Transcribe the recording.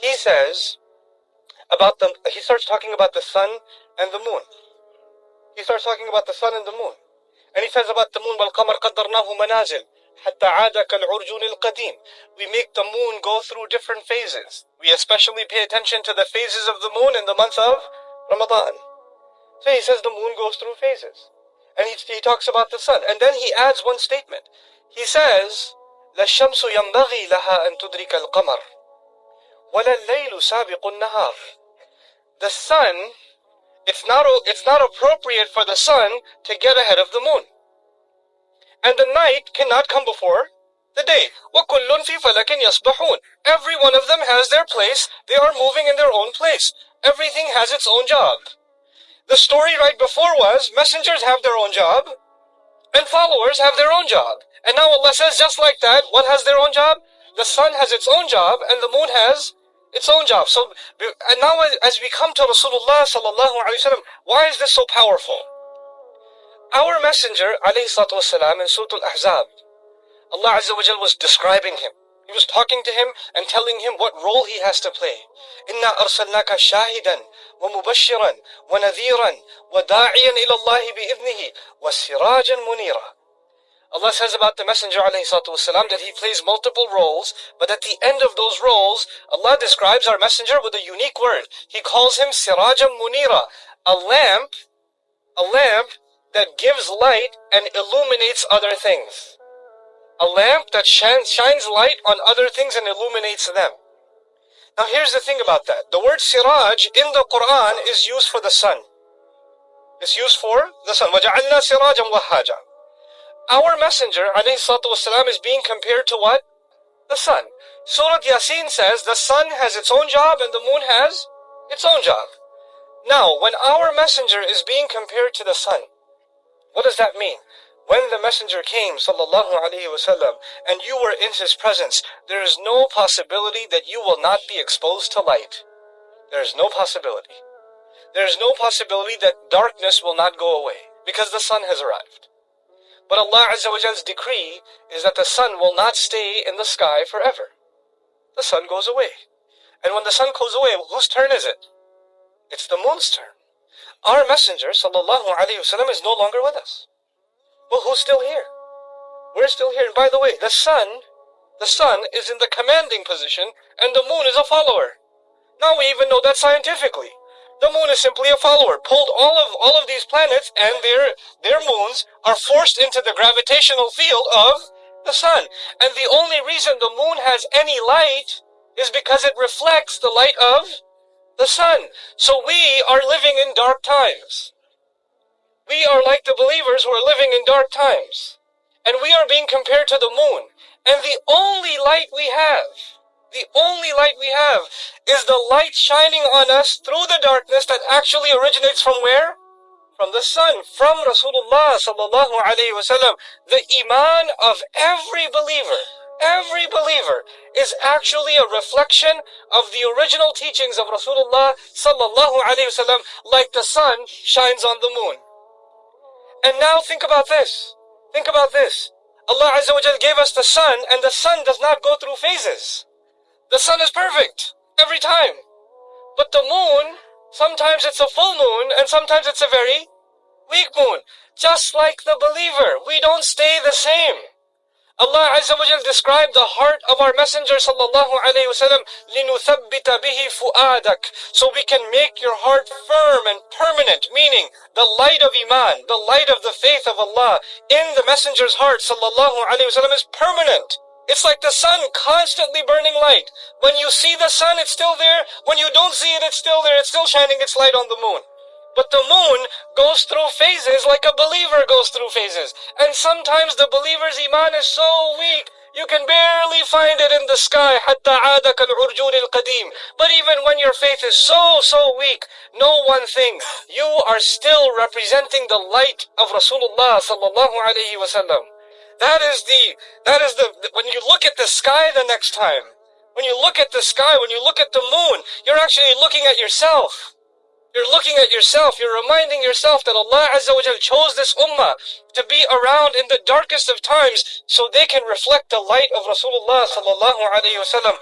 he starts talking about the sun and the moon. He starts talking about the sun and the moon. And he says about the moon, وَالْقَمَرْ قَدَّرْنَاهُ مَنَازِلَ حَتَّى عَادَ كَالْعُرْجُونِ الْقَدِيمِ. We make the moon go through different phases. We especially pay attention to the phases of the moon in the month of Ramadan. So he says the moon goes through phases. And he talks about the sun. And then he adds one statement. He says, لَلشَّمْسُ يَنْبَغِي لَهَا أَن تُدْرِكَ الْقَمَرِ وَلَا اللَّيْلُ سَابِقُ النَّهَارِ. The sun, it's not appropriate for the sun to get ahead of the moon. And the night cannot come before the day. وَكُلٌّ فِي فَلَكٍ يَسْبَحُونَ. Every one of them has their place. They are moving in their own place. Everything has its own job. The story right before was, messengers have their own job, and followers have their own job. And now Allah says, just like that, what has their own job? The sun has its own job, and the moon has its own job. So, and now as we come to Rasulullah sallallahu alaihi wasallam, why is this so powerful? Our messenger, alayhi salatu wasalam, in Surah Al-Ahzab, Allah Azza wa Jal was describing him. He was talking to him and telling him what role he has to play. إِنَّا أَرْسَلْنَاكَ شَاهِدًا وَمُبَشِّرًا وَنَذِيرًا وَدَاعِيًا إِلَى اللَّهِ بِإِذْنِهِ وَسِرَاجًا مُنِيرًا. Allah says about the messenger ﷺ that he plays multiple roles, but at the end of those roles, Allah describes our messenger with a unique word. He calls him Sirajan Munira, a lamp that gives light and illuminates other things. A lamp that shines light on other things and illuminates them. Now here's the thing about that. The word Siraj in the Quran is used for the sun. It's used for the sun. وَجَعَلْنَا سِرَاجًا وَهَّاجًا. Our messenger, alayhi salatu wasalam, is being compared to what? The sun. Surah Yaseen says the sun has its own job and the moon has its own job. Now, when our messenger is being compared to the sun, what does that mean? When the messenger came, sallallahu alayhi wasallam, and you were in his presence, there is no possibility that you will not be exposed to light. There is no possibility. There is no possibility that darkness will not go away, because the sun has arrived. But Allah Azza wa Jal's decree is that the sun will not stay in the sky forever. The sun goes away. And when the sun goes away, whose turn is it? It's the moon's turn. Our messenger, sallallahu alayhi wasallam, is no longer with us. But who's still here? We're still here. And by the way, the sun is in the commanding position, and the moon is a follower. Now we even know that scientifically. The moon is simply a follower. Pulled all of these planets and their moons are forced into the gravitational field of the sun. And the only reason the moon has any light is because it reflects the light of the sun. So we are living in dark times. We are like the believers who are living in dark times. And we are being compared to the moon. And the only light we have is the light shining on us through the darkness that actually originates from where? From the sun, from Rasulullah sallallahu alayhi wasallam. The iman of every believer is actually a reflection of the original teachings of Rasulullah sallallahu alayhi wasallam, like the sun shines on the moon. And now think about this. Allah Azza wa Jal gave us the sun, and the sun does not go through phases. The sun is perfect every time. But the moon, sometimes it's a full moon and sometimes it's a very weak moon. Just like the believer, we don't stay the same. Allah Azza wa Jal described the heart of our messenger sallallahu alayhi wasallam, لِنُثَبِّتَ بِهِ فُؤَادَكَ, so we can make your heart firm and permanent, meaning the light of iman, the light of the faith of Allah in the messenger's heart sallallahu alayhi wasallam is permanent. It's like the sun constantly burning light. When you see the sun, it's still there. When you don't see it, it's still there. It's still shining its light on the moon. But the moon goes through phases like a believer goes through phases. And sometimes the believer's iman is so weak, you can barely find it in the sky. حَتَّى عَادَ كَالْعُرْجُونِ الْقَدِيمِ. But even when your faith is so weak, know one thing. You are still representing the light of Rasulullah sallallahu alayhi wasallam. That is when you look at the sky the next time, when you look at the sky, when you look at the moon, you're actually looking at yourself. You're looking at yourself. You're reminding yourself that Allah Azza wa Jal chose this ummah to be around in the darkest of times so they can reflect the light of Rasulullah sallallahu alayhi wa sallam.